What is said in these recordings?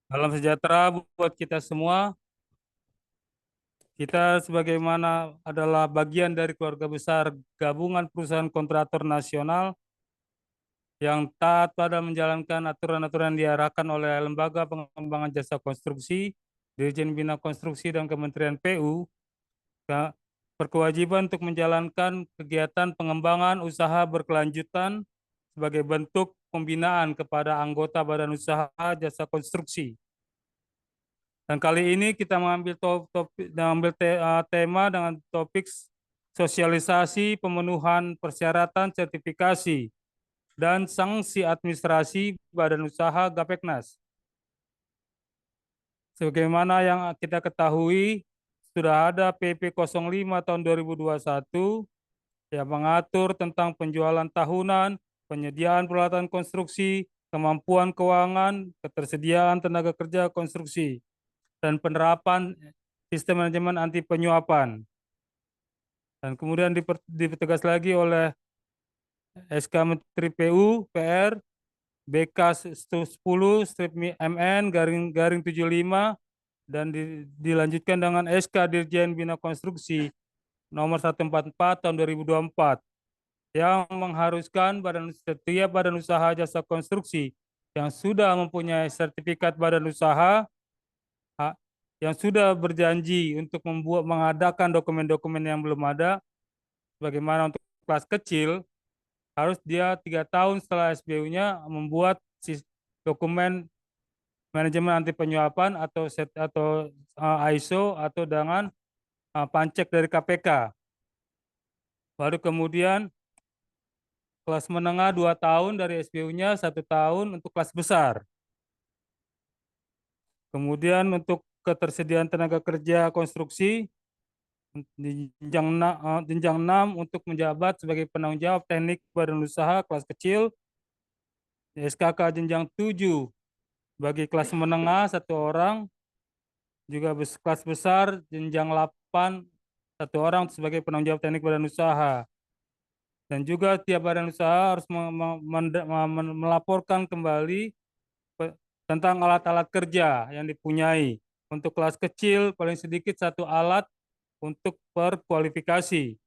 Salam sejahtera buat kita semua. Kita sebagaimana adalah bagian dari keluarga besar Gabungan Perusahaan Kontraktor Nasional yang taat pada menjalankan aturan-aturan yang diarahkan oleh Lembaga Pengembangan Jasa Konstruksi, Dirjen Bina Konstruksi dan Kementerian PU, berkewajiban untuk menjalankan kegiatan pengembangan usaha berkelanjutan sebagai bentuk pembinaan kepada anggota Badan Usaha Jasa Konstruksi. Dan kali ini kita mengambil tema dengan topik sosialisasi pemenuhan persyaratan sertifikasi dan sanksi administrasi Badan Usaha Gapeknas. Sebagaimana yang kita ketahui, sudah ada PP 05 tahun 2021 yang mengatur tentang penjualan tahunan, penyediaan peralatan konstruksi, kemampuan keuangan, ketersediaan tenaga kerja konstruksi, dan penerapan sistem manajemen anti penyuapan. Dan kemudian dipertegas lagi oleh SK Menteri PU PR BK 10/MN garing 75 dan dilanjutkan dengan SK Dirjen Bina Konstruksi nomor 144 tahun 2024 yang mengharuskan setiap badan usaha jasa konstruksi yang sudah mempunyai sertifikat badan usaha yang sudah berjanji untuk mengadakan dokumen-dokumen yang belum ada, bagaimana untuk kelas kecil, harus dia 3 tahun setelah SBU-nya membuat dokumen manajemen anti penyuapan atau ISO atau dengan pancek dari KPK. Baru kemudian kelas menengah 2 tahun dari SBU-nya, 1 tahun untuk kelas besar. Kemudian untuk ketersediaan tenaga kerja konstruksi, di jenjang 6 untuk menjabat sebagai penanggung jawab teknik badan usaha kelas kecil, SKK jenjang 7 bagi kelas menengah 1 orang, juga kelas besar jenjang 8 1 orang sebagai penanggung jawab teknik badan usaha. Dan juga tiap badan usaha harus melaporkan kembali tentang alat-alat kerja yang dipunyai. Untuk kelas kecil paling sedikit 1 alat untuk per kualifikasi.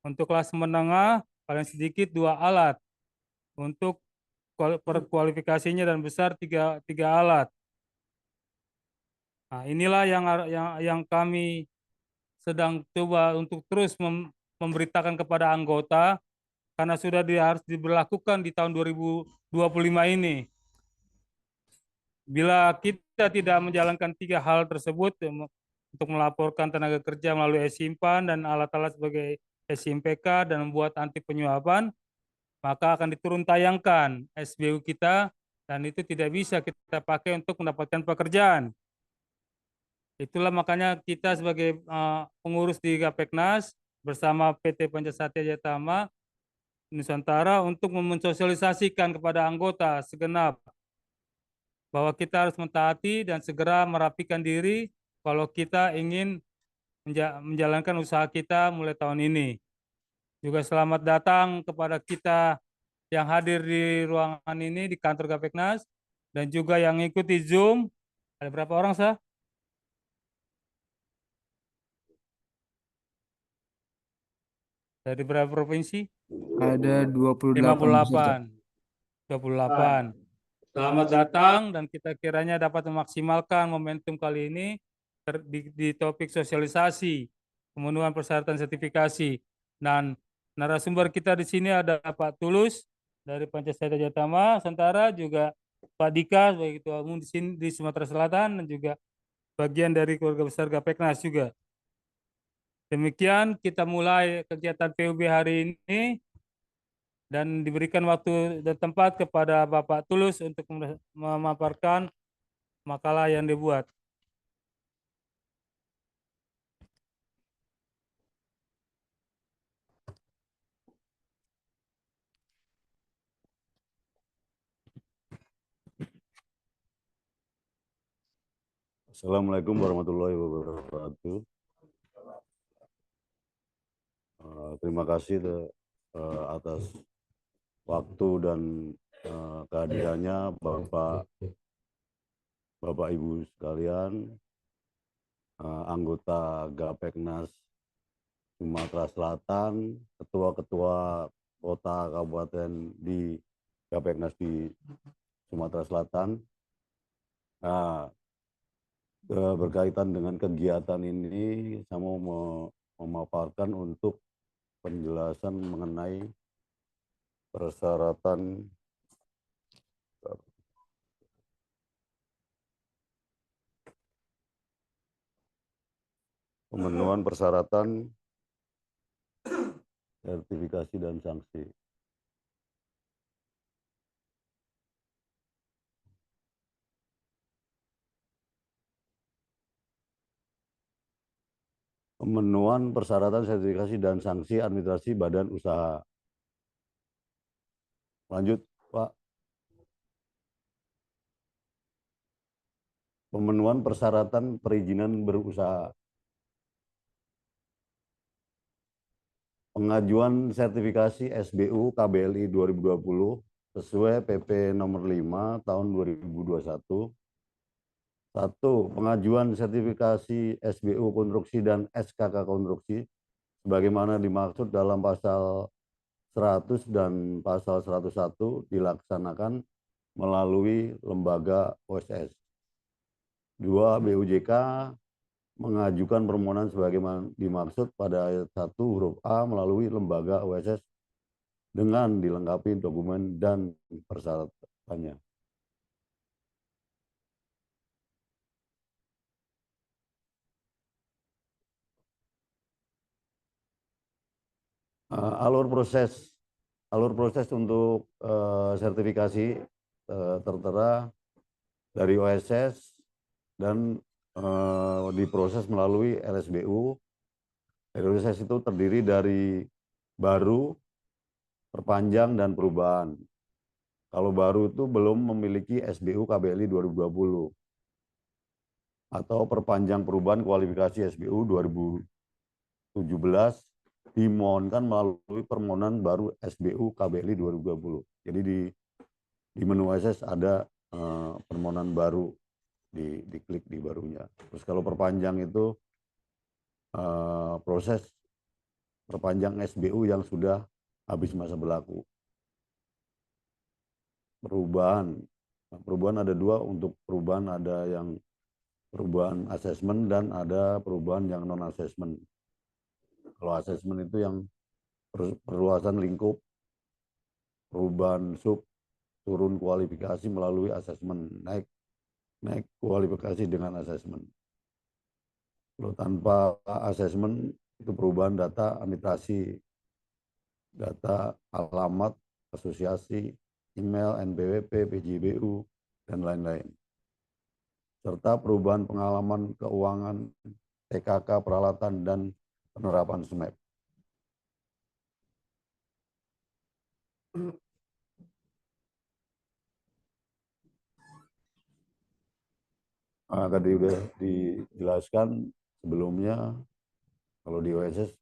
Untuk kelas menengah paling sedikit 2 alat untuk per kualifikasinya dan besar tiga alat. Nah, inilah yang kami sedang coba untuk terus memberitakan kepada anggota karena sudah harus diberlakukan di tahun 2025 ini. Bila kita tidak menjalankan 3 hal tersebut untuk melaporkan tenaga kerja melalui e-simpan dan alat-alat sebagai e-simpk dan membuat anti penyuapan, maka akan diturun tayangkan SBU kita dan itu tidak bisa kita pakai untuk mendapatkan pekerjaan. Itulah makanya kita sebagai pengurus di Gapeknas bersama PT Pancasatya Jatama Nusantara untuk mensosialisasikan kepada anggota segenap bahwa kita harus mentaati dan segera merapikan diri kalau kita ingin menjalankan usaha kita mulai tahun ini. Juga selamat datang kepada kita yang hadir di ruangan ini di kantor Gapeknas dan juga yang ikuti Zoom. Ada berapa orang, Sah? Dari berapa provinsi? Ada 28 peserta. 58. 28. Selamat datang dan kita kiranya dapat memaksimalkan momentum kali ini di topik sosialisasi pemenuhan persyaratan sertifikasi. Dan narasumber kita di sini ada Pak Tulus dari Pancasila Jatama Nusantara, juga Pak Dika sebagai Ketua Umum di sini di Sumatera Selatan dan juga bagian dari keluarga besar Gapeknas juga. Demikian kita mulai kegiatan PUB hari ini dan diberikan waktu dan tempat kepada Bapak Tulus untuk memaparkan makalah yang dibuat. Assalamualaikum warahmatullahi wabarakatuh. Terima kasih atas waktu dan kehadirannya Bapak Bapak Ibu sekalian, anggota Gapeknas Sumatera Selatan, ketua-ketua kota kabupaten di Gapeknas di Sumatera Selatan. Nah, berkaitan dengan kegiatan ini, saya mau memaparkan untuk penjelasan mengenai persyaratan pemenuhan persyaratan sertifikasi dan sanksi. Pemenuhan persyaratan sertifikasi dan sanksi administrasi badan usaha. Lanjut, Pak. Pemenuhan persyaratan perizinan berusaha. Pengajuan sertifikasi SBU KBLI 2020 sesuai PP nomor 5 tahun 2021. 1. Pengajuan sertifikasi SBU konstruksi dan SKK konstruksi sebagaimana dimaksud dalam pasal 100 dan pasal 101 dilaksanakan melalui lembaga OSS. 2. BUJK mengajukan permohonan sebagaimana dimaksud pada ayat 1 huruf A melalui lembaga OSS dengan dilengkapi dokumen dan persyaratannya. Alur proses untuk sertifikasi tertera dari OSS dan diproses melalui LSBU. Proses itu terdiri dari baru, perpanjang, dan perubahan. Kalau baru itu belum memiliki SBU KBLI 2020 atau perpanjang perubahan kualifikasi SBU 2017 dimohonkan melalui permohonan baru SBU KBLI 2020. Jadi di menu OSS ada permohonan baru, diklik di barunya. Terus kalau perpanjang itu proses perpanjang SBU yang sudah habis masa berlaku. Perubahan ada dua, untuk perubahan ada yang perubahan asesmen dan ada perubahan yang non asesmen. Kalau asesmen itu yang perluasan lingkup, perubahan sub, turun kualifikasi melalui asesmen, naik kualifikasi dengan asesmen. Kalau tanpa asesmen itu perubahan data administrasi, data alamat, asosiasi, email, NPWP, PJBU, dan lain-lain. Serta perubahan pengalaman keuangan, TKK, peralatan, dan penerapan SMAP. Tadi sudah dijelaskan sebelumnya, kalau di OSS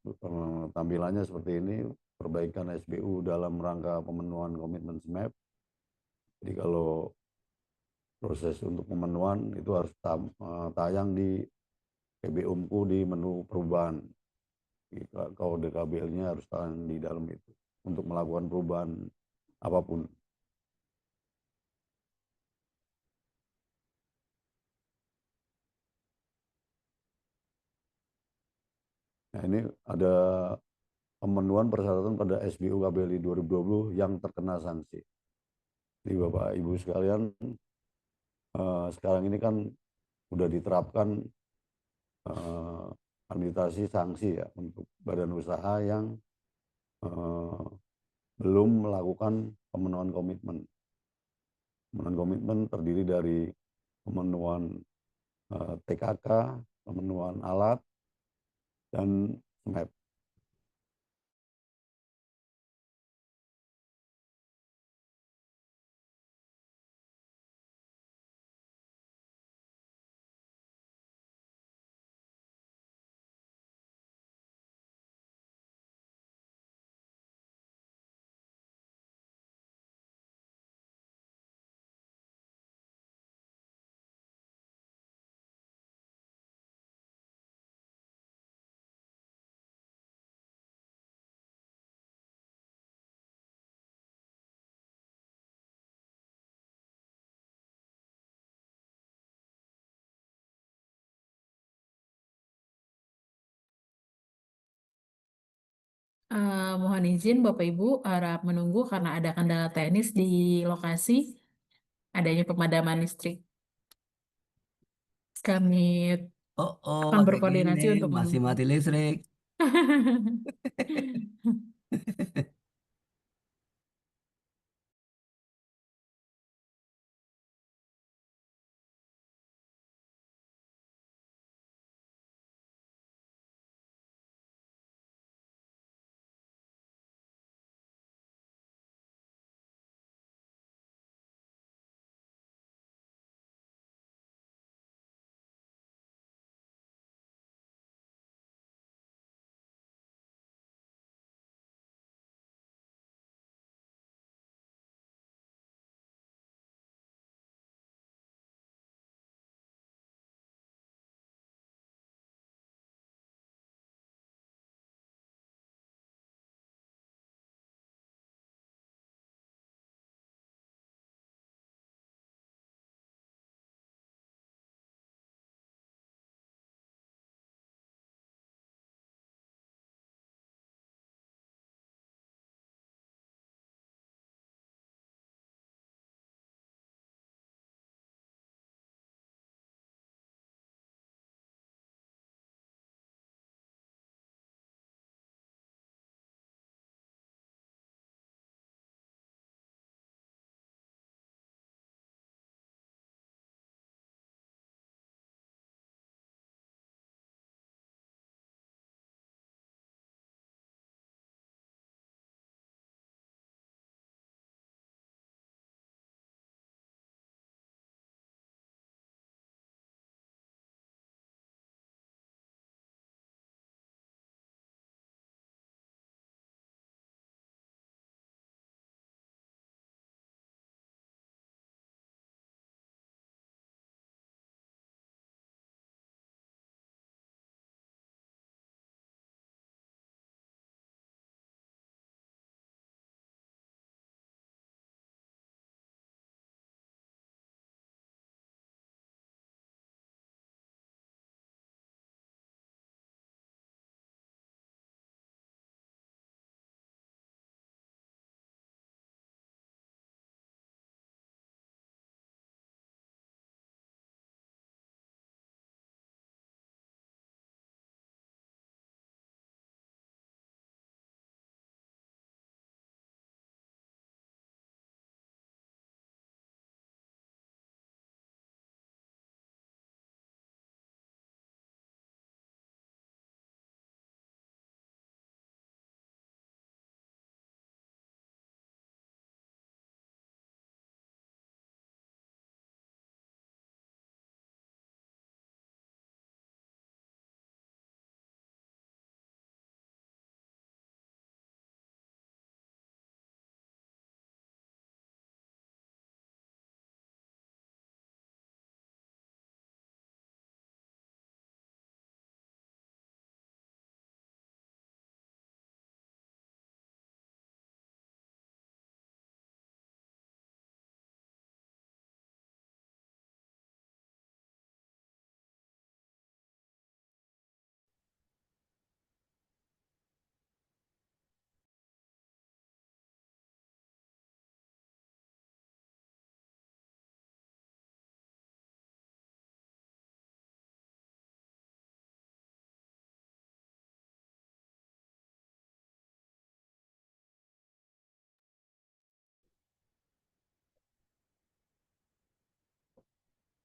tampilannya seperti ini, perbaikan SBU dalam rangka pemenuhan komitmen SMAP. Jadi kalau proses untuk pemenuhan itu harus tayang di PBUMku di menu perubahan. Kode KBL-nya harus tayang di dalam itu untuk melakukan perubahan apapun. Nah, ini ada pemenuhan persyaratan pada SBU KBLI 2020 yang terkena sanksi. Jadi Bapak Ibu sekalian, sekarang ini kan sudah diterapkan administrasi sanksi ya untuk badan usaha yang belum melakukan pemenuhan komitmen. Pemenuhan komitmen terdiri dari pemenuhan TKK, pemenuhan alat, dan SMAP. Mohon izin Bapak Ibu harap menunggu karena ada kendala teknis di lokasi adanya pemadaman listrik. Kami Oh, akan kayak berkoordinasi gini, untuk masih menunggu. mati listrik.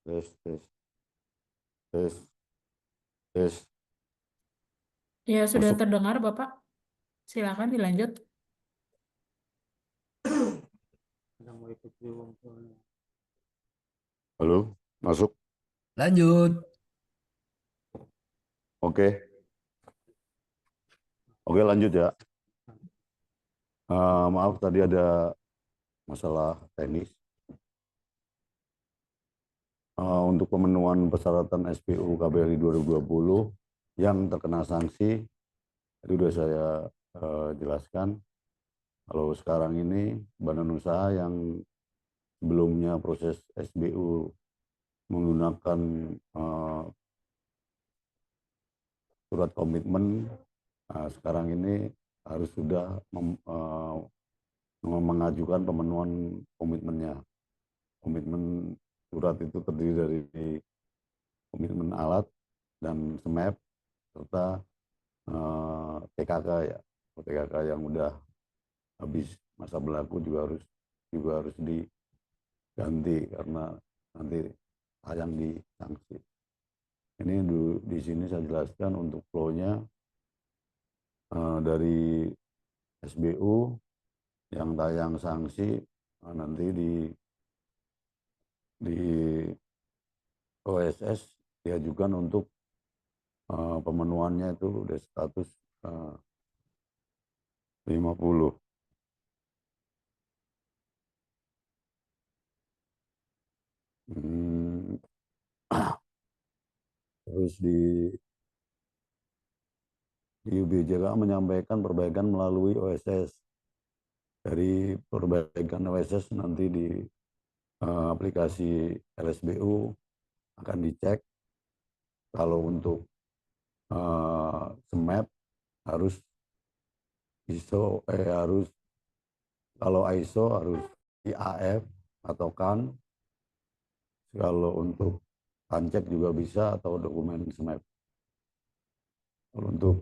Tes, tes, tes, tes. Ya, sudah Masuk. terdengar Bapak. Silakan dilanjut. Halo, masuk. Lanjut. Oke. Oke, lanjut ya. Maaf tadi ada masalah teknis. Untuk pemenuhan persyaratan SPU KBRI 2020 yang terkena sanksi, itu sudah saya jelaskan. Kalau sekarang ini badan usaha yang sebelumnya proses SBU menggunakan surat komitmen, sekarang ini harus sudah mengajukan pemenuhan komitmennya. Komitmen surat itu terdiri dari komitmen alat dan SMAP serta TKK ya. TKK yang udah habis masa berlaku juga harus diganti karena nanti sayang di sanksi. Ini di sini saya jelaskan untuk flow-nya dari SBU yang tayang sanksi nanti di OSS diajukan untuk pemenuhannya itu udah status 50. Terus di UBJK menyampaikan perbaikan melalui OSS. Dari perbaikan OSS nanti di aplikasi LSBU akan dicek. Kalau untuk SMAP harus kalau ISO harus IAF atau CAN. Kalau untuk pancek juga bisa atau dokumen SMAP. Kalau untuk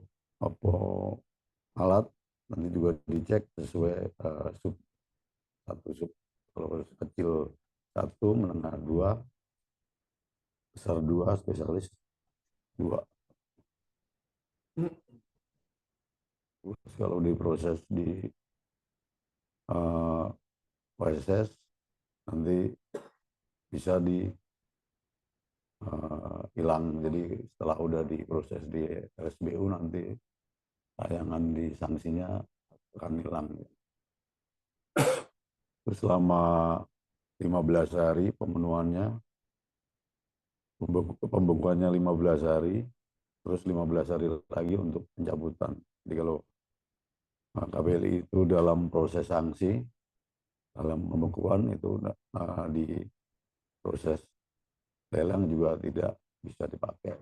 alat nanti juga dicek sesuai kalau kecil 1, menengah 2, besar 2, spesialis 2. Terus kalau diproses di OSS nanti bisa hilang. Jadi setelah udah diproses di LSBU nanti tayangan di sanksinya akan hilang. Terus selama 15 hari pemenuhannya, pembekuannya 15 hari, terus 15 hari lagi untuk pencabutan. Jadi kalau KBLI itu dalam proses sanksi, dalam pembekuan itu di proses lelang juga tidak bisa dipakai.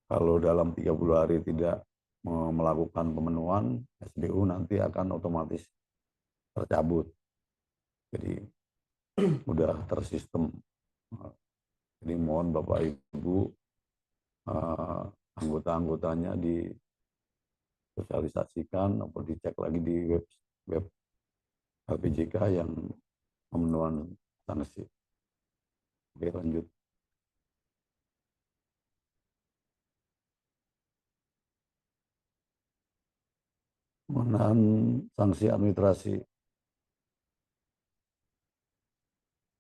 Kalau dalam 30 hari tidak melakukan pemenuhan, SBU nanti akan otomatis tercabut. Jadi udah tersistem. Jadi mohon Bapak Ibu anggota-anggotanya disosialisasikan atau dicek lagi di web LPJK yang pemenuhan sanksi. Oke, lanjut. Pemenuhan sanksi administrasi.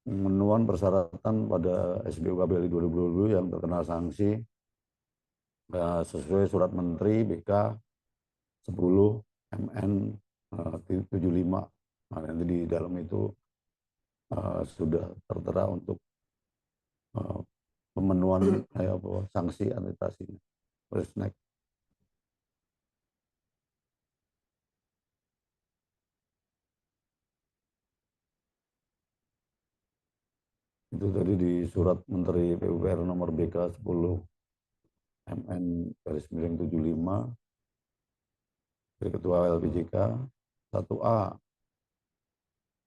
Pemenuhan persyaratan pada SBU KBLI 2020 yang terkena sanksi sesuai surat Menteri BK 10 MN 75. Nah, nanti di dalam itu sudah tertera untuk pemenuhan sanksi administrasinya. Terus next. Itu tadi di surat Menteri PUPR nomor BK 10 MN /75 dari Ketua LPJK 1A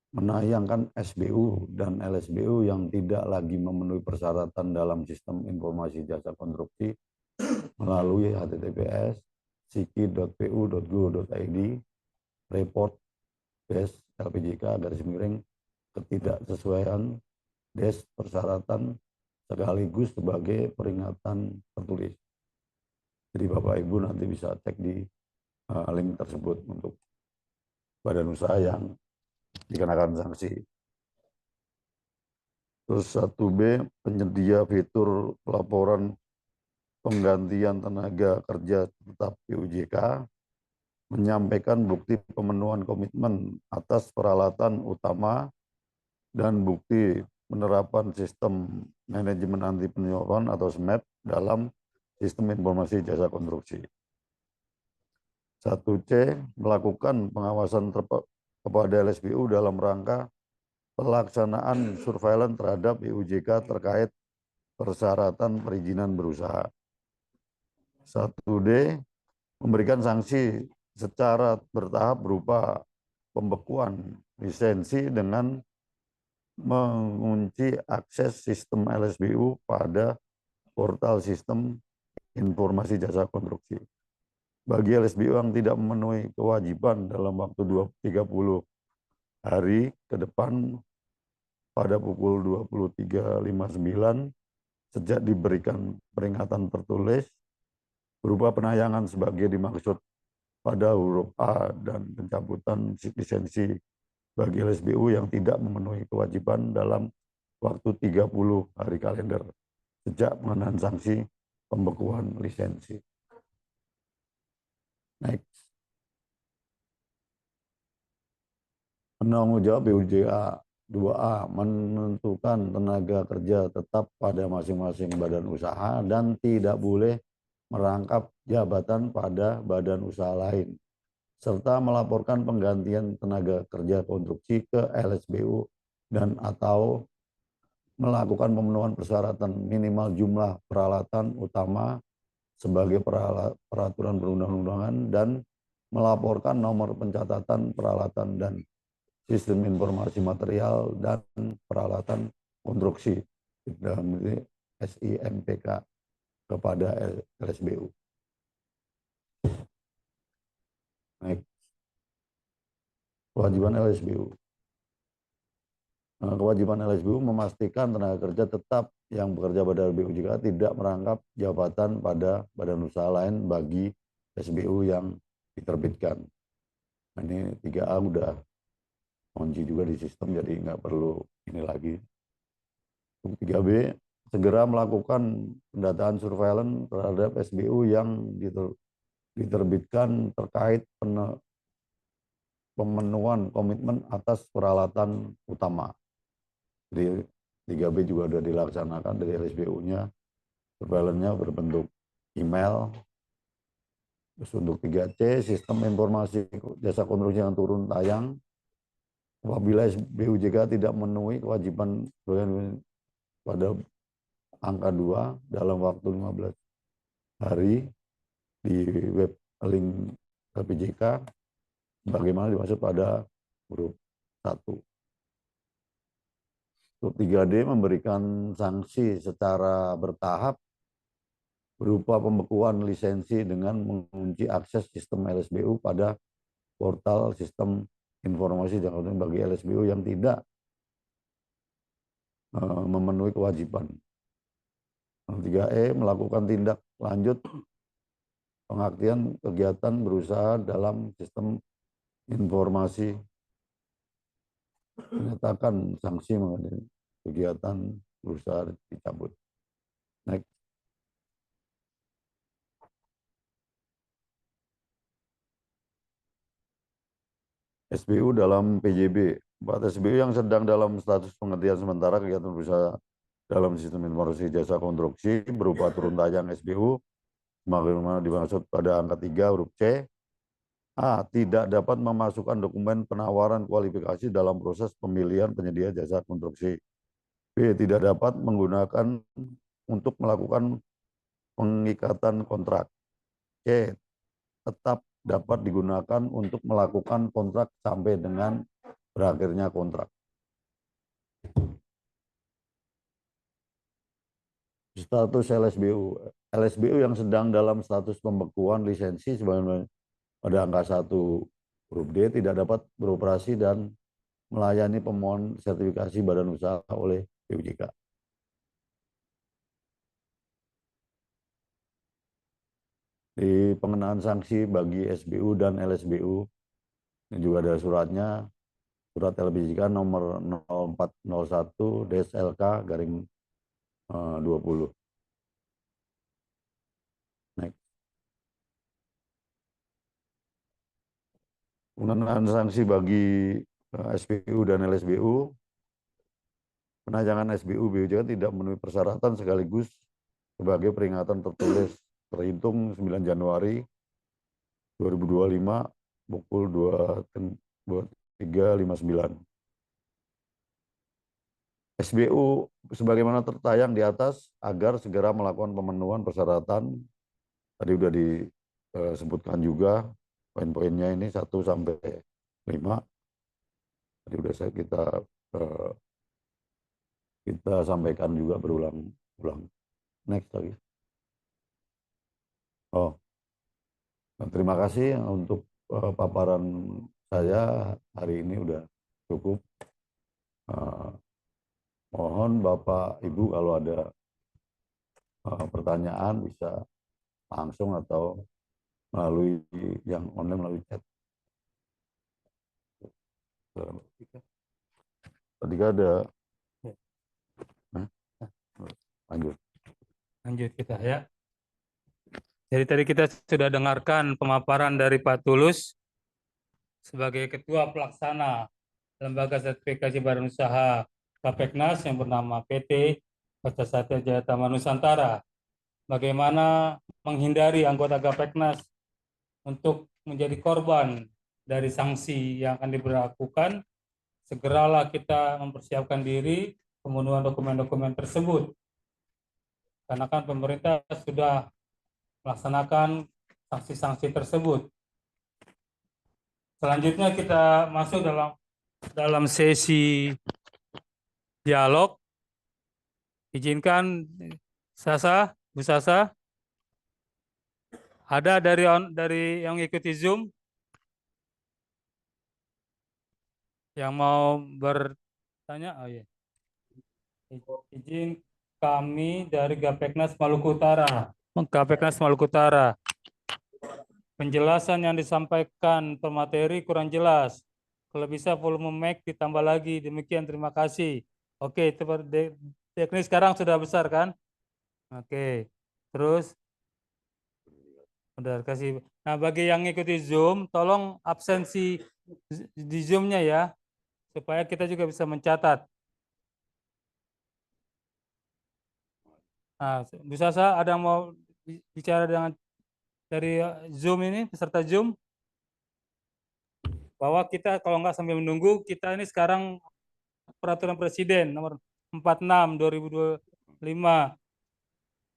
menayangkan SBU dan LSBU yang tidak lagi memenuhi persyaratan dalam sistem informasi jasa konstruksi melalui https://siki.pu.go.id report LPJK ketidaksesuaian persyaratan sekaligus sebagai peringatan tertulis. Jadi Bapak Ibu nanti bisa cek di link tersebut untuk badan usaha yang dikenakan sanksi. Terus 1B, penyedia fitur pelaporan penggantian tenaga kerja tetap PUJK menyampaikan bukti pemenuhan komitmen atas peralatan utama dan bukti penerapan sistem manajemen anti penyuapan atau SMAP dalam sistem informasi jasa konstruksi. 1C, melakukan pengawasan kepada LSBU dalam rangka pelaksanaan surveillance terhadap PUJK terkait persyaratan perizinan berusaha. 1D, memberikan sanksi secara bertahap berupa pembekuan lisensi dengan mengunci akses sistem LSBU pada portal sistem informasi jasa konstruksi. Bagi LSBU yang tidak memenuhi kewajiban dalam waktu 30 hari ke depan pada pukul 23.59 sejak diberikan peringatan tertulis berupa penayangan sebagai dimaksud pada huruf A dan pencabutan lisensi bagi LSBU yang tidak memenuhi kewajiban dalam waktu 30 hari kalender sejak pengenaan sanksi pembekuan lisensi. Next. Penanggung jawab BUJK 2A menentukan tenaga kerja tetap pada masing-masing badan usaha dan tidak boleh merangkap jabatan pada badan usaha lain, serta melaporkan penggantian tenaga kerja konstruksi ke LSBU dan atau melakukan pemenuhan persyaratan minimal jumlah peralatan utama sebagai peraturan perundang-undangan dan melaporkan nomor pencatatan peralatan dan sistem informasi material dan peralatan konstruksi dalam ini SIMPK kepada LSBU. Baik. Kewajiban LSBU. Kewajiban LSBU memastikan tenaga kerja tetap yang bekerja pada BUJK tidak merangkap jabatan pada badan usaha lain bagi SBU yang diterbitkan. Nah, ini 3A udah kunci juga di sistem, jadi nggak perlu ini lagi. Untuk 3B, segera melakukan pendataan surveillance terhadap SBU yang diterbitkan terkait pemenuhan komitmen atas peralatan utama. Jadi 3B juga sudah dilaksanakan dari LSBU-nya, surveillance-nya berbentuk email. Terus untuk 3C, sistem informasi jasa konstruksi yang turun tayang. Apabila BUJK tidak memenuhi kewajiban pada angka 2 dalam waktu 15 hari di web link KPJK, bagaimana dimaksud pada huruf 1. Untuk 3D memberikan sanksi secara bertahap berupa pembekuan lisensi dengan mengunci akses sistem LSBU pada portal sistem informasi jangka panjang bagi LSBU yang tidak memenuhi kewajiban. 3E melakukan tindak lanjut pengaktian kegiatan berusaha dalam sistem informasi, menyatakan sanksi mengenai kegiatan berusaha dicabut. Next. SBU dalam PJB. 4 SBU yang sedang dalam status penghentian sementara kegiatan berusaha dalam sistem informasi jasa konstruksi berupa turun tayang SBU, sebagaimana dimaksud pada angka 3 huruf C. A. Tidak dapat memasukkan dokumen penawaran kualifikasi dalam proses pemilihan penyedia jasa konstruksi. B. Tidak dapat menggunakan untuk melakukan pengikatan kontrak. C. Tetap dapat digunakan untuk melakukan kontrak sampai dengan berakhirnya kontrak. Status LSBU. LSBU yang sedang dalam status pembekuan lisensi sebagaimana pada angka 1 huruf D tidak dapat beroperasi dan melayani pemohon sertifikasi badan usaha oleh BUJK. Di pengenaan sanksi bagi SBU dan LSBU, ini juga ada suratnya, surat LBJK nomor 0401-LK-20. Next. Pengenaan sanksi bagi SBU dan LSBU, penayangan SBU BUJK tidak memenuhi persyaratan sekaligus sebagai peringatan tertulis terhitung 9 Januari 2025 pukul 23.59. SBU sebagaimana tertayang di atas agar segera melakukan pemenuhan persyaratan, tadi sudah sebutkan juga poin-poinnya ini 1 sampai 5. Tadi udah kita sampaikan juga berulang. Next lagi. Oh, terima kasih untuk paparan saya hari ini udah cukup. Mohon Bapak Ibu kalau ada pertanyaan bisa langsung atau melalui yang online melalui chat. Tadi ada. Lanjut kita ya. Jadi tadi kita sudah dengarkan pemaparan dari Pak Tulus sebagai Ketua Pelaksana Lembaga Sertifikasi Badan Usaha Bapeknas yang bernama PT Kaca Satya Jayatama Nusantara. Bagaimana menghindari anggota Gapeknas untuk menjadi korban dari sanksi yang akan diberlakukan. Segeralah kita mempersiapkan diri pemenuhan dokumen-dokumen tersebut. Karena kan pemerintah sudah melaksanakan sanksi-sanksi tersebut. Selanjutnya kita masuk dalam sesi dialog. Izinkan Bu Sasa, ada dari yang ikuti Zoom yang mau bertanya? Oh iya. Izin kami dari Gapeknas Maluku Utara. Gapeknas Maluku Utara. Penjelasan yang disampaikan pemateri kurang jelas. Kalau bisa volume mic ditambah lagi. Demikian, terima kasih. Oke, teknis sekarang sudah besar kan? Oke, terus udah kasih. Nah, bagi yang ikuti Zoom, tolong absensi di Zoom-nya ya, supaya kita juga bisa mencatat. Nah, Bu Sasa ada mau bicara dengan dari Zoom ini, peserta Zoom? Bahwa kita kalau nggak sambil menunggu, kita ini sekarang Peraturan Presiden nomor 46 2025,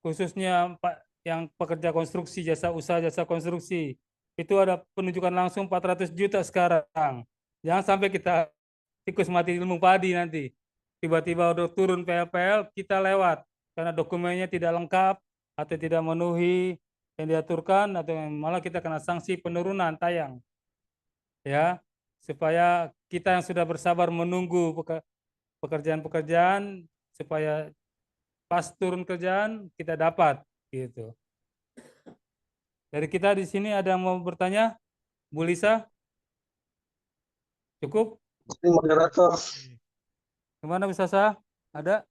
khususnya yang pekerja konstruksi, jasa usaha, jasa konstruksi, itu ada penunjukan langsung 400 juta sekarang. Jangan sampai kita tikus mati ilmu padi nanti. Tiba-tiba udah turun PL-PL, kita lewat. Karena dokumennya tidak lengkap, atau tidak memenuhi yang diaturkan, atau malah kita kena sanksi penurunan tayang. Ya, supaya kita yang sudah bersabar menunggu pekerjaan-pekerjaan, supaya pas turun kerjaan kita dapat gitu. Dari kita di sini ada yang mau bertanya? Bu Lisa? Cukup? Moderator. Gimana Bu Sasa? Ada?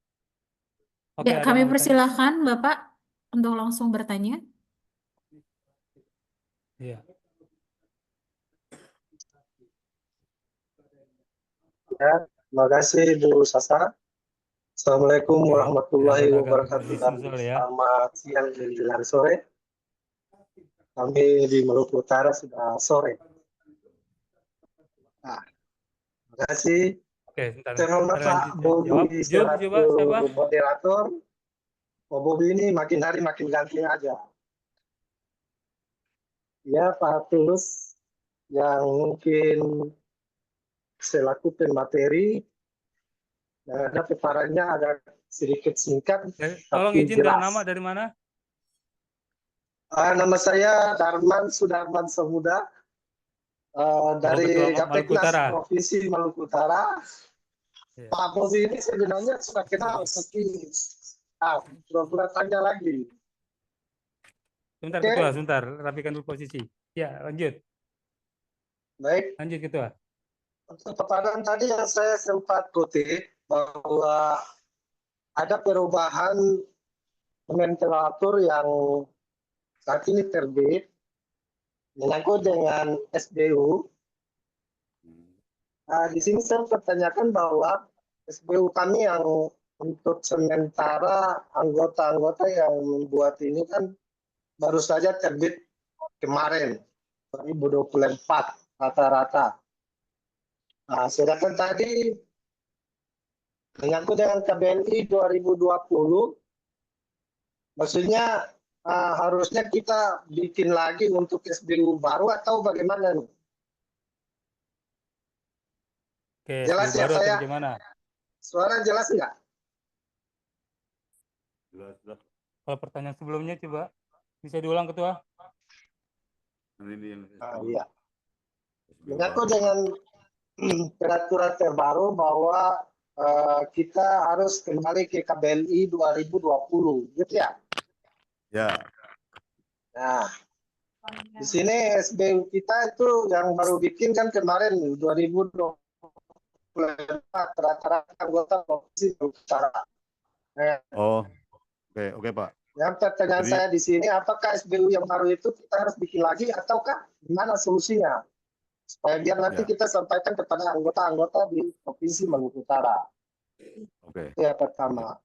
Oke, Ya, ada kami yang mau bertanya? persilahkan Bapak untuk langsung bertanya. Iya. Ya, terima kasih Bu Sasa. Assalamualaikum Oke, warahmatullahi agak wabarakatuh. disusul ya. Selamat siang menjelang sore. Kami di Maluku Utara sudah sore. Nah, terima kasih. Oke, sebentar. Terhormat Pak Jawab. Bobi Coba siapa? selaku moderator. Pak Bobi ini makin hari makin ganteng aja. Ya, Pak Tulus yang mungkin selaku pemateri dan ada paparannya agak sedikit singkat. Tolong tapi izin jelas. nama dari mana? Nama saya Darman Sudarman Semuda dari Gapeknas Provinsi Maluku Utara. Ya. Pak Bobi ini sebenarnya sudah kenal, tapi sudah tanya lagi. Sebentar, okay. Ketua, sebentar, rapikan dulu posisi. Ya, lanjut. Baik. Lanjut, Ketua. Untuk paparan tadi yang saya sempat kutip bahwa ada perubahan nomenklatur yang saat ini terbit menyangkut dengan SBU. Di sini saya pertanyakan bahwa SBU kami yang untuk sementara anggota-anggota yang membuat ini kan baru saja terbit kemarin 2024 rata-rata. Sedangkan tadi menyangkut dengan KBNI 2020, maksudnya harusnya kita bikin lagi untuk SBU baru atau bagaimana nih? Oke, Jelas SBU ya baru atau saya? bagaimana? Suara jelas nggak? Jelas, jelas. Kalau pertanyaan sebelumnya coba bisa diulang Ketua. Ini yang Iya. SBU Mengaku baru. dengan peraturan terbaru bahwa kita harus kembali ke KBLI 2020, gitu ya? Ya, Nah, di sini SBU kita itu yang baru bikin kan kemarin 2024 rata-rata anggota provinsi utara. Nah, oh, oke Pak. yang pertanyaan Jadi saya di sini, apakah SBU yang baru itu kita harus bikin lagi ataukah gimana solusinya? Supaya biar nanti ya, kita sampaikan kepada anggota-anggota di Provinsi Maluku Utara. oke. Itu yang pertama.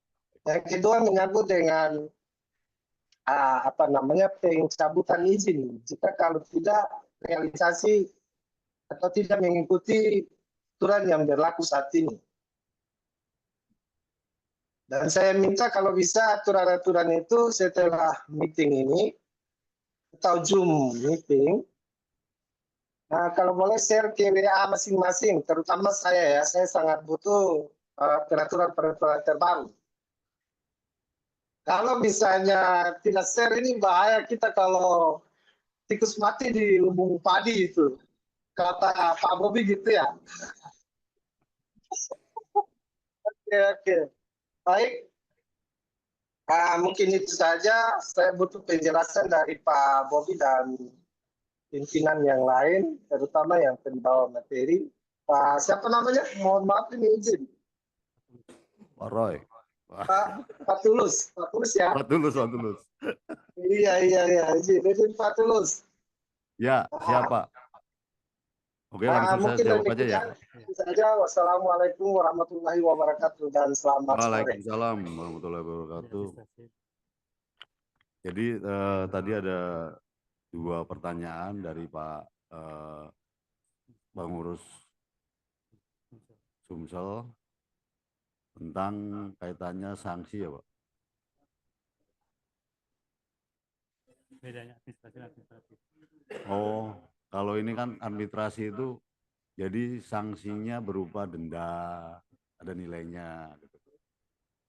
Yang kedua menyangkut dengan pencabutan izin. Jika kalau tidak realisasi atau tidak mengikuti aturan yang berlaku saat ini. Dan saya minta kalau bisa aturan-aturan itu setelah meeting ini atau Zoom meeting, nah kalau boleh share ke WA masing-masing, terutama saya sangat butuh peraturan-peraturan terbaru. Kalau misalnya tidak share ini bahaya kita kalau tikus mati di lubung padi itu. Kata Pak Bobi gitu ya. Oke. Baik. Mungkin itu saja. Saya butuh penjelasan dari Pak Bobi dan pimpinan yang lain, terutama yang pembawa materi. Pak siapa namanya? Mohon maaf ini izin. Pak Roy. Pak Tulus ya. Pak Tulus. Iya, izin Pak Tulus. Ya, siapa? Oke, langsung saya Mungkin jawab aja ya. itu saja. Wassalamualaikum warahmatullahi wabarakatuh dan selamat sore. Waalaikumsalam warahmatullahi wabarakatuh. Jadi tadi ada 2 pertanyaan dari Pak Pengurus Sumsel tentang kaitannya sanksi ya Pak. Bedanya administrasi. Oh, kalau ini kan administrasi itu jadi sanksinya berupa denda, ada nilainya. Gitu.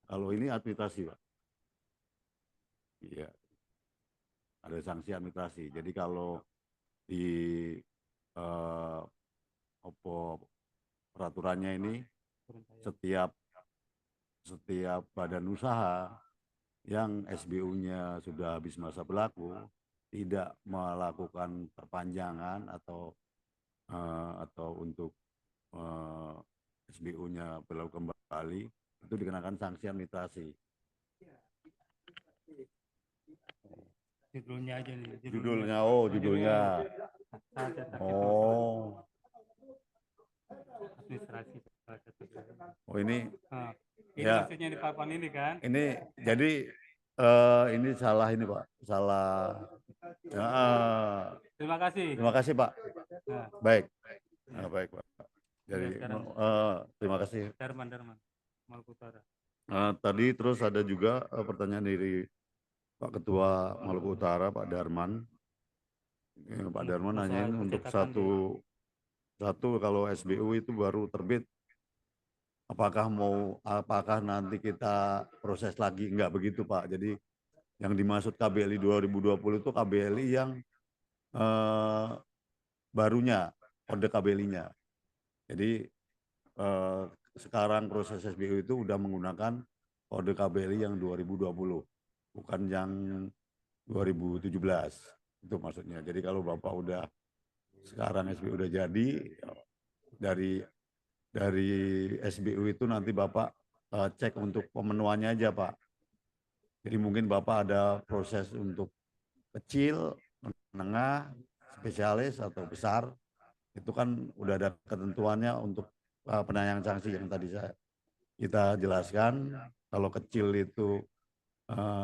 Kalau ini administrasi Pak. Iya, ada sanksi administrasi. Jadi kalau di peraturannya ini setiap badan usaha yang SBU-nya sudah habis masa berlaku tidak melakukan perpanjangan atau untuk SBU-nya berlaku kembali itu dikenakan sanksi administrasi. Judulnya aja nih. Judulnya. Administrasi. Oh ini. Ini ya. maksudnya di papan ini kan? Ini jadi ini salah ini Pak, salah. Terima kasih. Terima kasih Pak. Baik. Baik Pak. Jadi terima kasih. Darman Maluku Utara. Tadi terus ada juga pertanyaan dari Pak Ketua Maluku Utara Pak Darman. Pak Darman nanyain untuk satu kalau SBU itu baru terbit. Apakah nanti kita proses lagi? Enggak begitu Pak. Jadi yang dimaksud KBLI 2020 itu KBLI yang barunya, kode KBLI-nya. Jadi sekarang proses SBU itu udah menggunakan kode KBLI yang 2020, bukan yang 2017. Itu maksudnya. Jadi kalau Bapak udah sekarang SBU udah jadi, dari SBU itu nanti Bapak cek untuk pemenuhannya aja Pak. Jadi mungkin Bapak ada proses untuk kecil, menengah, spesialis atau besar. Itu kan udah ada ketentuannya untuk penayangan sanksi yang tadi kita jelaskan. Kalau kecil itu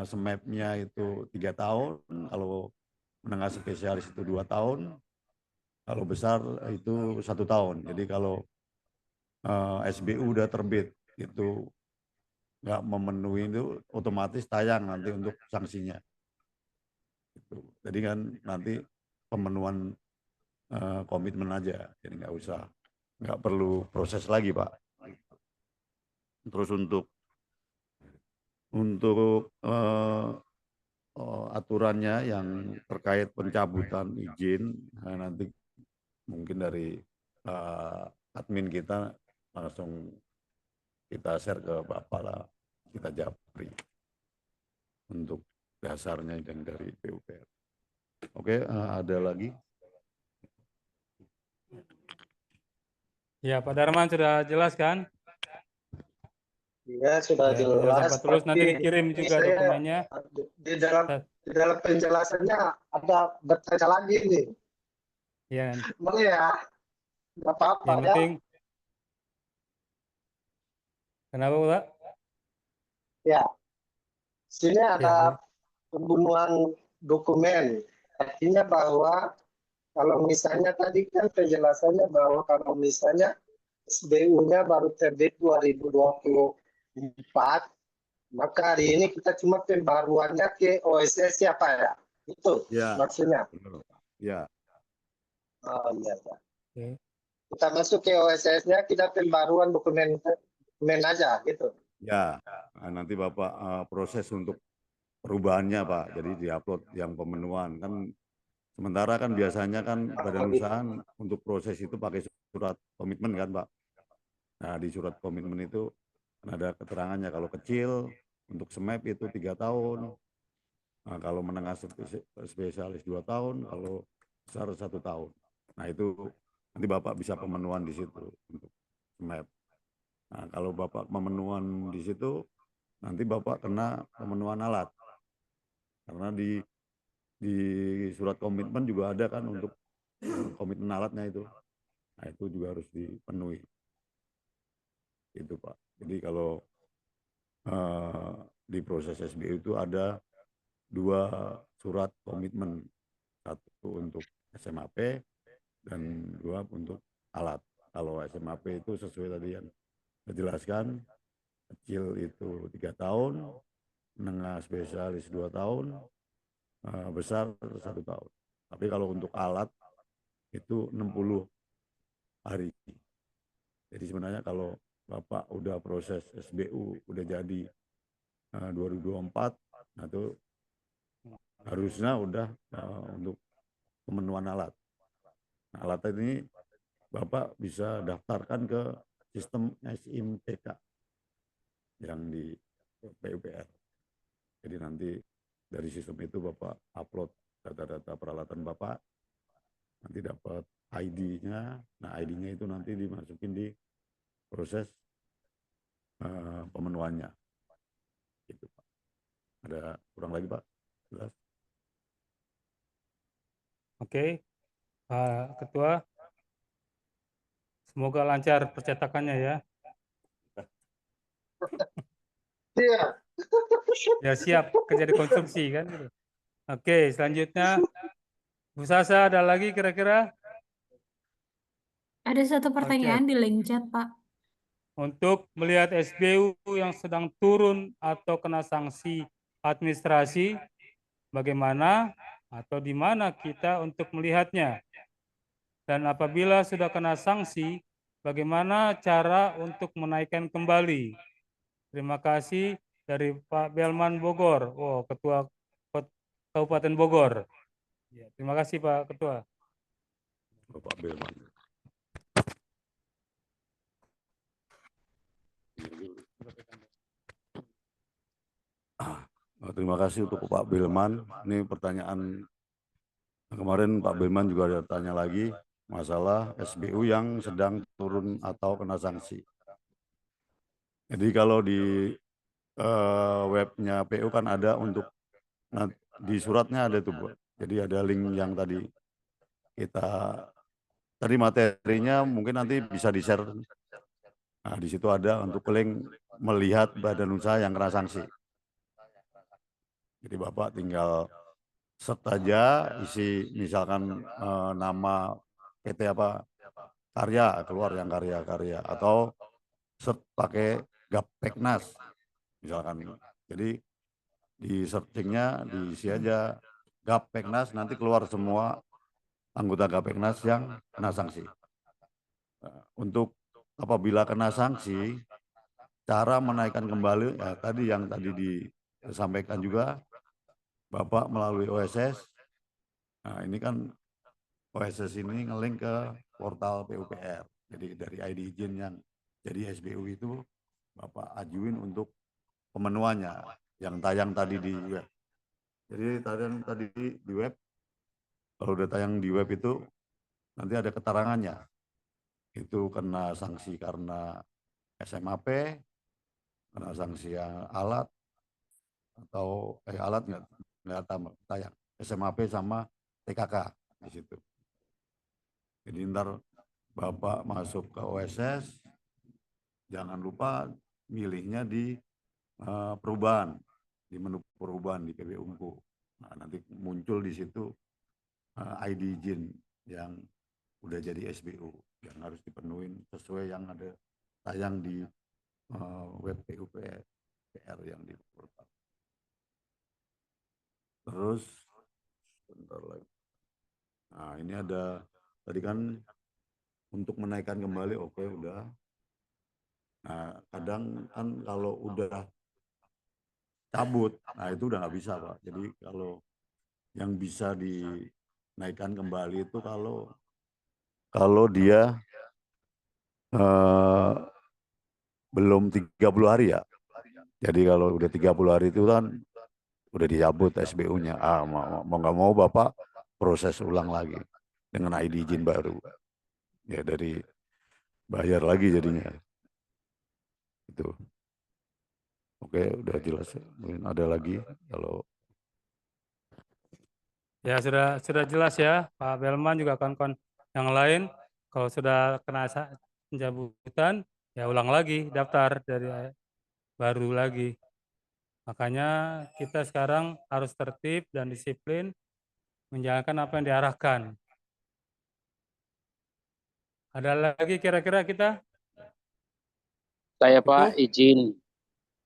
SMAP-nya itu 3 tahun, kalau menengah spesialis itu 2 tahun, kalau besar itu 1 tahun. Jadi kalau SBU udah terbit itu nggak memenuhi itu otomatis tayang nanti untuk sanksinya. Gitu. Jadi kan nanti pemenuhan komitmen aja, jadi nggak perlu proses lagi Pak. Terus untuk aturannya yang terkait pencabutan izin, nanti mungkin dari admin kita langsung kita share ke Bapak lah, kita japri untuk dasarnya yang dari PUPR. Oke, ada lagi? Ya, Pak Darman sudah jelas kan? Ya, sudah Ya, jelas. penjelasan Pak Tulus nanti tapi dikirim juga saya dokumennya. di dalam penjelasannya ada bertanya lagi nih. Ya, Boleh ya? Nggak apa-apa yang ya. penting. Kenapa Pak? Ya, sini Ya, ada pembunuhan dokumen. Artinya bahwa kalau misalnya tadi kan penjelasannya bahwa kalau misalnya SBU-nya baru terbit 2024, maka hari ini kita cuma pembaruannya ke OSS siapa ya? Itu Ya. maksudnya. Ya. Oh iya. Oke. Kita masuk ke OSS-nya, kita pembaruan dokumen aja gitu. Ya, nanti Bapak proses untuk perubahannya Pak, jadi diupload yang pemenuhan kan. Sementara kan biasanya kan badan usaha untuk proses itu pakai surat komitmen kan Pak. Nah di surat komitmen itu ada keterangannya kalau kecil untuk SMAP itu 3 tahun, nah, kalau menengah spesialis 2 tahun, kalau besar 1 tahun. Nah itu nanti Bapak bisa pemenuhan di situ untuk SMAP. Nah kalau Bapak pemenuhan di situ nanti Bapak kena pemenuhan alat karena di surat komitmen juga ada kan untuk komitmen alatnya itu. Nah itu juga harus dipenuhi. Itu Pak. Jadi kalau di proses SBU itu ada 2 surat komitmen. 1 untuk SMAP dan 2 untuk alat. Kalau SMAP itu sesuai tadi yang dijelaskan, kecil itu 3 tahun, menengah spesialis 2 tahun, besar 1 tahun. Tapi kalau untuk alat itu 60 hari. Jadi sebenarnya kalau Bapak udah proses SBU, udah jadi 2024, nah itu harusnya udah untuk pemenuhan alat. Nah, alat ini Bapak bisa daftarkan ke sistem SIMPK yang di PUPR. Jadi nanti dari sistem itu Bapak upload data-data peralatan Bapak, nanti dapat ID-nya, nah ID-nya itu nanti dimasukin di proses pemenuhannya. Gitu, Pak. Ada kurang lagi Pak? Jelas? Oke, Pak Ketua. Semoga lancar percetakannya ya. Iya. Ya siap kerja di konstruksi kan. Oke, selanjutnya Bu Sasa ada lagi kira-kira? Ada satu pertanyaan di link chat, Pak. Untuk melihat SBU yang sedang turun atau kena sanksi administrasi, bagaimana atau di mana kita untuk melihatnya? Dan apabila sudah kena sanksi, bagaimana cara untuk menaikkan kembali? Terima kasih dari Pak Belman Bogor, Ketua Kabupaten Bogor. Ya, terima kasih Pak Ketua. Bapak Belman. Terima kasih untuk Pak Belman. Ini pertanyaan kemarin Pak Belman juga ada tanya lagi masalah SBU yang sedang turun atau kena sanksi. Jadi kalau di webnya PU kan ada untuk di suratnya ada tuh Bu. Jadi ada link yang tadi materinya mungkin nanti bisa di-share. Nah, di situ ada untuk link melihat badan usaha yang kena sanksi. Jadi Bapak tinggal search aja, isi misalkan nama PT apa karya, keluar yang karya-karya, atau search pakai Gapteknas misalkan. Jadi di searchingnya diisi aja Gapeknas nanti keluar semua anggota Gapeknas yang kena sanksi. Untuk apabila kena sanksi, cara menaikkan kembali, ya tadi yang tadi disampaikan juga, Bapak melalui OSS. Nah ini kan OSS ini ngelink ke portal PUPR. Jadi dari ID izin yang jadi SBU itu Bapak ajuin untuk pemenuhannya yang tayang tadi di web. Jadi tadi di web, kalau udah tayang di web itu nanti ada keterangannya. Itu kena sanksi karena SMAP, kena sanksi yang alat, atau alat nggak tayang. SMAP sama TKK di situ. Jadi ntar Bapak masuk ke OSS, jangan lupa milihnya di perubahan, di menu perubahan di PB Ungu. Nah, nanti muncul di situ ID izin yang udah jadi SBU yang harus dipenuhin sesuai yang ada tayang di web PUPR yang di portal. Terus bentar lagi. Nah, ini ada tadi kan untuk menaikkan kembali, oke udah. Nah, kadang kan kalau udah cabut, nah itu udah nggak bisa Pak. Jadi kalau yang bisa dinaikkan kembali itu kalau dia belum 30 hari ya. Jadi kalau udah 30 hari itu kan udah dicabut SBU-nya. Mau nggak mau Bapak proses ulang lagi dengan ID izin baru. Ya dari bayar lagi jadinya. Itu. Oke, udah jelas. Mungkin ada lagi kalau Ya sudah jelas ya Pak Belman juga kawan-kawan yang lain. Kalau sudah kena pencabutan, ya ulang lagi daftar dari baru lagi. Makanya kita sekarang harus tertib dan disiplin menjalankan apa yang diarahkan. Ada lagi kira-kira kita? Saya Pak izin.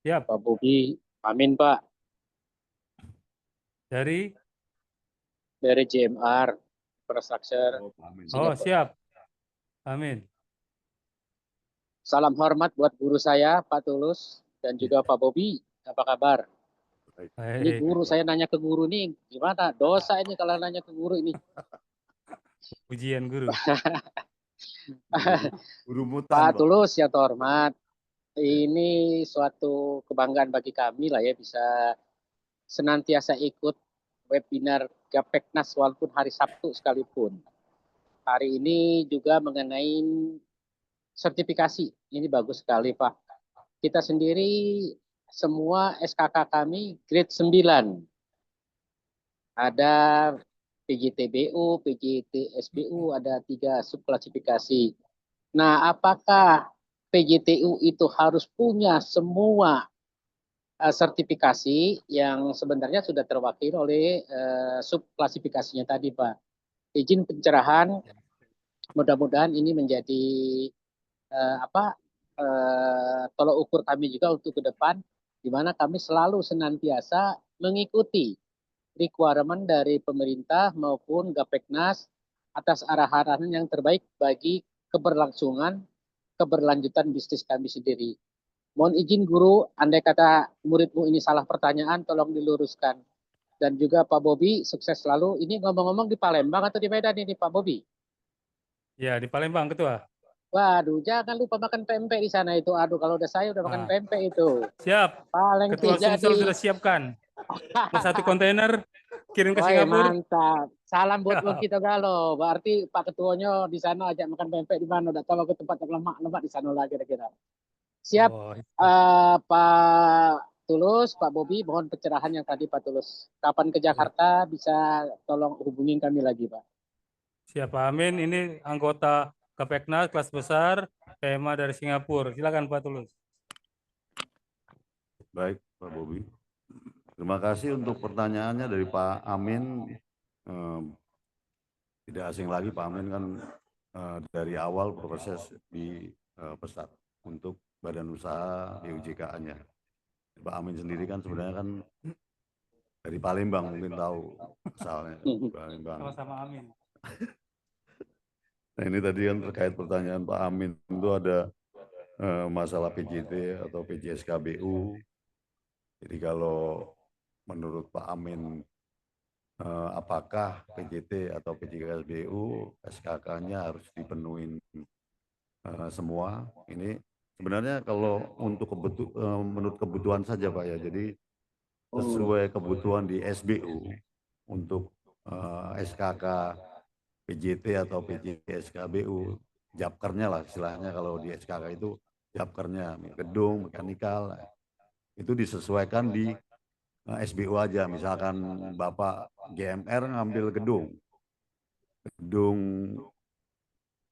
Ya. Pak Bobi, amin Pak. Dari JMR Infrastructure. Oh siap. Amin. Salam hormat buat guru saya Pak Tulus dan juga Pak Bobi. Apa kabar? Ini guru, saya nanya ke guru nih, gimana? Dosa ini kalau nanya ke guru ini. Ujian guru. guru mutan, Pak Tulus yang terhormat, ini suatu kebanggaan bagi kami lah ya bisa senantiasa ikut webinar Gapeknas walaupun hari Sabtu sekalipun. Hari ini juga mengenai sertifikasi, ini bagus sekali Pak. Kita sendiri semua SKK kami grade 9. Ada PJTBU, PJTSBU, ada 3 subklasifikasi. Nah, apakah PJTU itu harus punya semua sertifikasi yang sebenarnya sudah terwakili oleh subklasifikasinya tadi, Pak? Izin pencerahan, mudah-mudahan ini menjadi tolok ukur kami juga untuk ke depan, di mana kami selalu senantiasa mengikuti requirement dari pemerintah maupun Gapeknas atas arahan-arahan yang terbaik bagi keberlanjutan bisnis kami sendiri. Mohon izin guru, andai kata muridmu ini salah pertanyaan, tolong diluruskan. Dan juga Pak Bobi, sukses selalu. Ini ngomong-ngomong di Palembang atau di Medan ini Pak Bobi? Ya, di Palembang, Ketua. Waduh, jangan lupa makan pempek di sana itu. Aduh, kalau udah saya udah makan pempek itu. Siap. Paling Ketua Sumsel sudah siapkan. 1 kontainer kirim ke Singapura. Mantap. Salam buat kita Galo. Berarti Pak Ketuanya di sana ajak makan pempek di mana? Udah tahu aku tempat yang lemak di sana lagi kira-kira. Siap. Pak Tulus, Pak Bobi, mohon pencerahan yang tadi Pak Tulus. Kapan ke Jakarta bisa tolong hubungin kami lagi, Pak. Siap, Pak Amin. Ini anggota Gapeknas kelas besar, PMA dari Singapura. Silakan Pak Tulus. Baik, Pak Bobi. Terima kasih untuk pertanyaannya dari Pak Amin. Tidak asing lagi Pak Amin kan dari awal proses di pesat untuk badan usaha di UJK-nya. Pak Amin sendiri kan sebenarnya kan dari Palembang mungkin tahu asalnya Palembang. Sama-sama amin. Nah ini tadi kan terkait pertanyaan Pak Amin itu ada masalah PJT atau PJSKBU. Jadi kalau menurut Pak Amin apakah PJT atau PJSKBU SKK-nya harus dipenuhi semua? Ini sebenarnya kalau untuk menurut kebutuhan saja Pak ya. Jadi sesuai kebutuhan di SBU untuk SKK PJT atau PJSKBU, japkernya lah istilahnya kalau di SKK itu japkernya, gedung, mekanikal, itu disesuaikan di SBU aja. Misalkan Bapak GMR ngambil gedung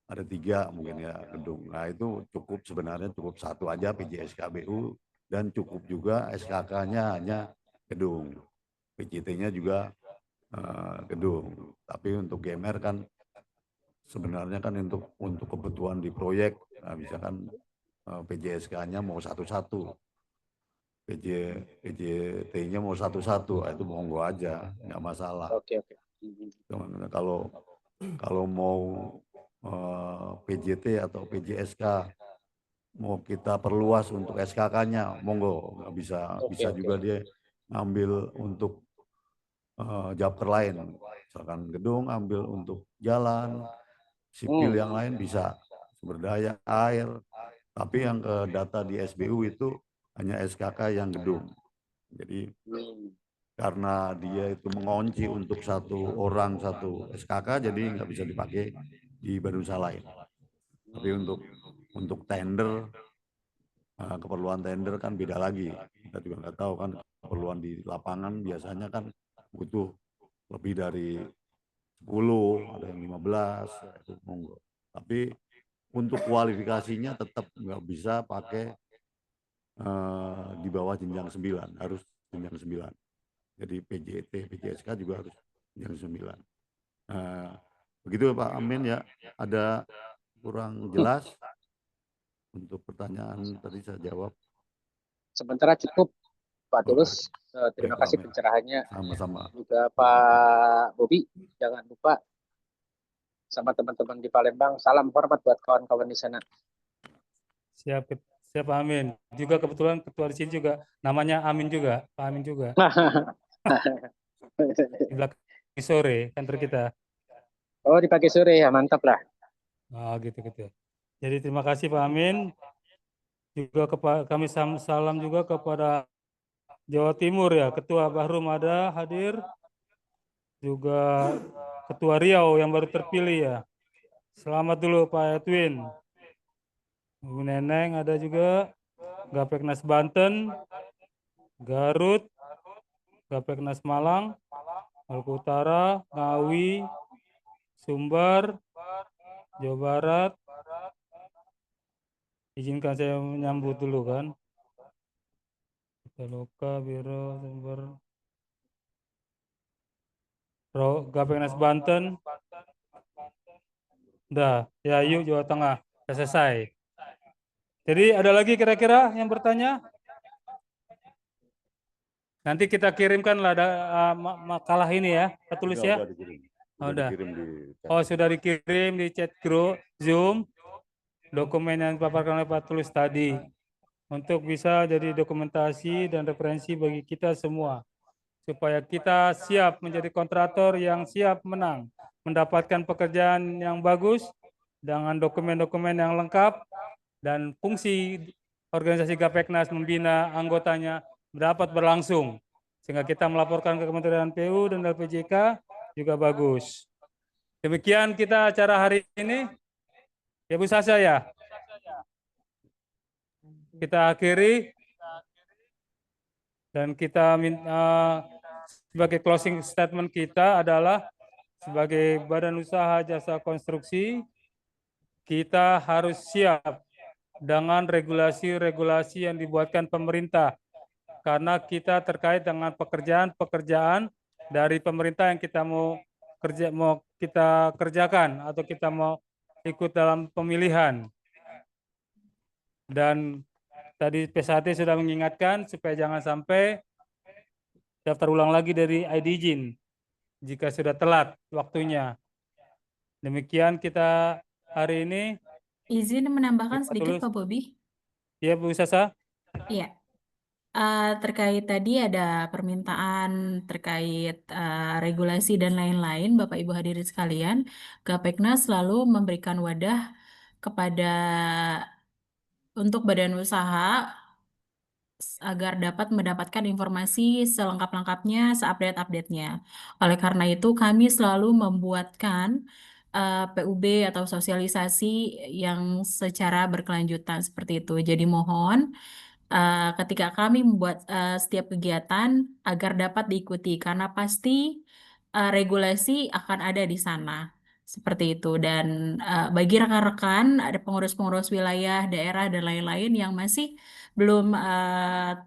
ada 3 mungkin ya gedung. Nah itu cukup sebenarnya cukup 1 aja PJSKBU dan cukup juga SKK-nya hanya gedung. PJT-nya juga gedung. Tapi untuk GMR kan sebenarnya kan untuk kebutuhan di proyek, nah, misalkan PJSK-nya mau satu-satu, PJT-nya mau satu-satu, itu monggo aja, nggak masalah. Oke. Kalau mau PJT atau PJSK mau kita perluas untuk SKK-nya, monggo, nggak bisa juga dia ngambil untuk japker lain, misalkan gedung ambil untuk jalan, sipil yang lain bisa, sumber daya, air, tapi yang ke data di SBU itu hanya SKK yang gedung. Jadi karena dia itu mengunci untuk 1 orang 1 SKK, jadi nggak bisa dipakai di badan usaha lain. Tapi untuk tender, keperluan tender kan beda lagi. Kita juga nggak tahu kan keperluan di lapangan biasanya kan butuh lebih dari 10, ada yang 15, itu monggo. Tapi untuk kualifikasinya tetap nggak bisa pakai di bawah jenjang 9, harus jenjang 9. Jadi PJT, PJSK juga harus jenjang 9. Begitu Pak Amin ya, ada kurang jelas untuk pertanyaan tadi saya jawab. Sementara cukup Pak Tulus, terima kasih pencerahannya. Sama-sama. Juga Pak Bobi, jangan lupa sama teman-teman di Palembang, salam hormat buat kawan-kawan di sana. Siap Amin. Juga kebetulan ketua di sini juga namanya Amin juga, Pak Amin juga. Di belakang sore kantor kita. Oh, di pagi sore ya, mantap lah. Oh, gitu. Jadi terima kasih Pak Amin. Juga kami salam juga kepada Jawa Timur ya, Ketua Bahrum ada hadir, juga Ketua Riau yang baru terpilih ya. Selamat dulu Pak Edwin. Bu Neneng ada juga, Gapeknas Banten, Garut, Gapeknas Malang, Maluku Utara, Ngawi, Sumbar, Jawa Barat. Izinkan saya menyambut dulu kan. Loka, Biro, Sumber, Gapeknas Banten. Udah, ya yuk Jawa Tengah. Sudah selesai. Jadi ada lagi kira-kira yang bertanya? Nanti kita kirimkanlah makalah ini ya, tertulis ya. Udah. Oh, sudah dikirim di chat grup Zoom. Dokumen yang dipaparkan oleh Pak Tulus tadi. Untuk bisa jadi dokumentasi dan referensi bagi kita semua. Supaya kita siap menjadi kontraktor yang siap menang. Mendapatkan pekerjaan yang bagus dengan dokumen-dokumen yang lengkap dan fungsi organisasi Gapeknas membina anggotanya dapat berlangsung. Sehingga kita melaporkan ke Kementerian PU dan LPJK juga bagus. Demikian kita acara hari ini. Ya Bu Sasha ya. Kita akhiri dan kita minta sebagai closing statement kita adalah sebagai badan usaha jasa konstruksi kita harus siap dengan regulasi-regulasi yang dibuatkan pemerintah karena kita terkait dengan pekerjaan-pekerjaan dari pemerintah yang kita mau kita kerjakan atau kita mau ikut dalam pemilihan. Dan tadi P1 sudah mengingatkan supaya jangan sampai daftar ulang lagi dari ID izin jika sudah telat waktunya. Demikian kita hari ini. Izin menambahkan Pak sedikit Tulus. Pak Bobi. Ya, Bu Sasa. Iya. Terkait tadi ada permintaan terkait regulasi dan lain-lain, Bapak Ibu hadirin sekalian, Gapeknas selalu memberikan wadah kepada untuk badan usaha agar dapat mendapatkan informasi selengkap-lengkapnya, seupdate-update-nya. Oleh karena itu, kami selalu membuatkan PUB atau sosialisasi yang secara berkelanjutan seperti itu. Jadi mohon ketika kami membuat setiap kegiatan agar dapat diikuti karena pasti regulasi akan ada di sana. Seperti itu. Dan bagi rekan-rekan, ada pengurus-pengurus wilayah, daerah, dan lain-lain yang masih belum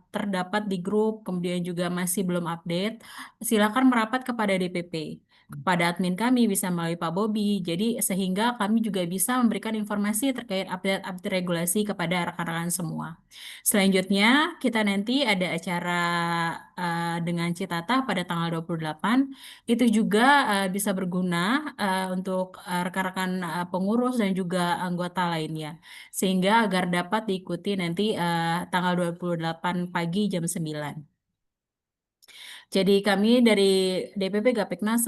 terdapat di grup, kemudian juga masih belum update, silakan merapat kepada DPP. Kepada admin kami bisa melalui Pak Bobi. Jadi sehingga kami juga bisa memberikan informasi terkait update-update regulasi kepada rekan-rekan semua. Selanjutnya, kita nanti ada acara dengan Citata pada tanggal 28. Itu juga bisa berguna untuk rekan-rekan pengurus dan juga anggota lainnya. Sehingga agar dapat diikuti nanti tanggal 28 pagi jam 9. Jadi kami dari DPP Gapeknas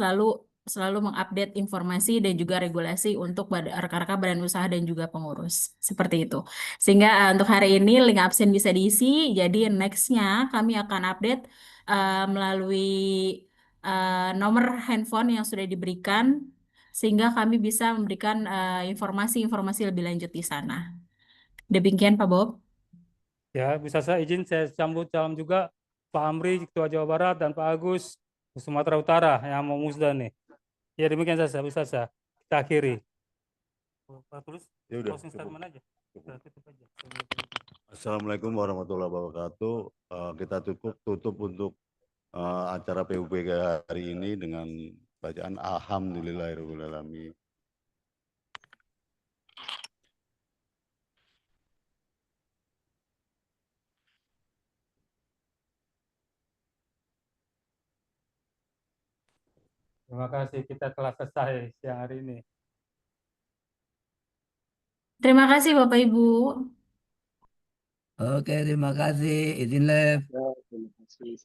selalu mengupdate informasi dan juga regulasi untuk rekan-rekan badan usaha dan juga pengurus. Seperti itu. Sehingga untuk hari ini link absen bisa diisi. Jadi next-nya kami akan update melalui nomor handphone yang sudah diberikan. Sehingga kami bisa memberikan informasi-informasi lebih lanjut di sana. Demikian Pak Bob. Ya, Bu Sasa izin saya sambut salam juga Pak Amri, Ketua Jawa Barat, dan Pak Agus, Sumatera Utara yang mau musda nih. Ya, demikian Sasa, Bu Sasa. Kita akhiri. Pak Tulus, Ya udah, closing cukup. statement aja. Cukup. Kita tutup aja. Assalamualaikum warahmatullahi wabarakatuh. Kita tutup untuk acara PUBG hari ini dengan bacaan Alhamdulillahirrahmanirrahim. Terima kasih, kita telah selesai siang hari ini. Terima kasih Bapak Ibu. Oke, terima kasih. Izin live. Ya, terima kasih.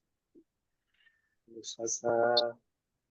Terus,